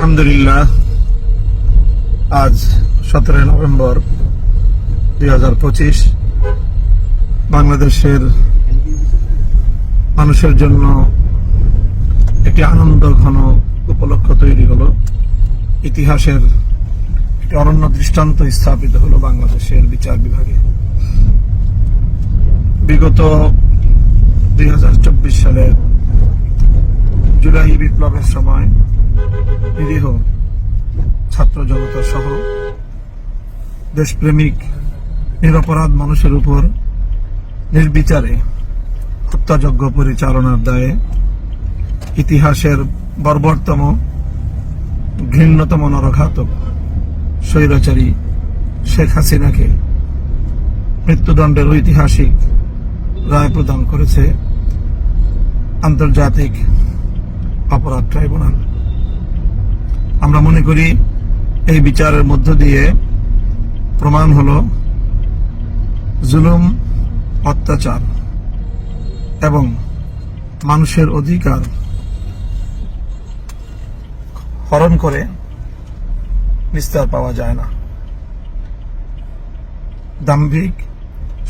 আলহামদুলিল্লাহ, আজ 17 নভেম্বর 2025 বাংলাদেশের মানুষের জন্য একটি আনন্দ ঘন উপলক্ষ তৈরি হলো। ইতিহাসের একটি অনন্য দৃষ্টান্ত স্থাপিত হলো বাংলাদেশের বিচার বিভাগে। বিগত 2024 সালের জুলাই বিপ্লবের সময় নিরীহ ছাত্র জনতা সহ দেশপ্রেমিক নিরপরাধ মানুষের উপর নির্বিচারে হত্যাযজ্ঞ পরিচালনার দায়ে ইতিহাসের বর্বরতম ঘৃণ্যতম নরঘাতক স্বৈরাচারী শেখ হাসিনাকে মৃত্যুদণ্ডের ঐতিহাসিক রায় প্রদান করেছে আন্তর্জাতিক অপরাধ ট্রাইব্যুনাল। আমরা মনে করি এই বিচারের মধ্য দিয়ে প্রমাণ হলো জুলুম, অত্যাচার এবং মানুষের অধিকার হরণ করে নিস্তার পাওয়া যায় না। দাম্ভিক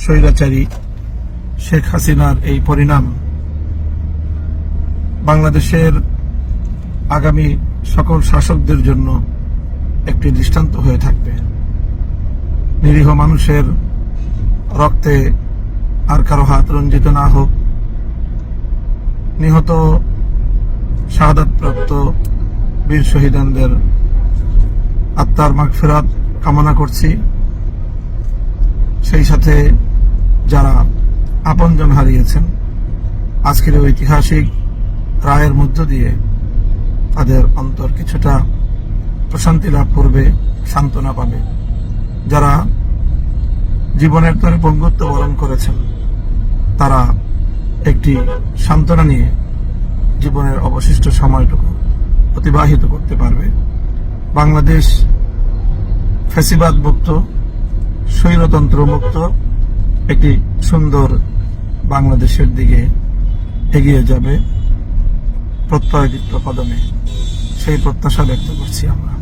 স্বৈরাচারী শেখ হাসিনার এই পরিণাম বাংলাদেশের আগামী সকল শাসকদের জন্য একটি দৃষ্টান্ত হয়ে থাকবে। নিরীহ মানুষের রক্তে আর কারো হাত রঞ্জিত না হোক। নিহত শাহাদাতপ্রাপ্ত বীর শহীদানদের আত্মার মাগফিরাত কামনা করছি। সেই সাথে যারা আপনজন হারিয়েছেন, আজকের ঐতিহাসিক রায়ের মধ্য দিয়ে তাদের অন্তর কিছুটা প্রশান্তি লাভ করবে, সান্ত্বনা পাবে। যারা জীবনের তরে পঙ্গুত্ব বরণ করেছেন, তারা একটি সান্ত্বনা নিয়ে জীবনের অবশিষ্ট সময়টুকু অতিবাহিত করতে পারবে। বাংলাদেশ ফ্যাসিবাদ মুক্ত, স্বৈরতন্ত্র মুক্ত একটি সুন্দর বাংলাদেশের দিকে এগিয়ে যাবে প্রত্যয়িত কদমে। সেই প্রত্যাশা ব্যক্ত করছি আমরা।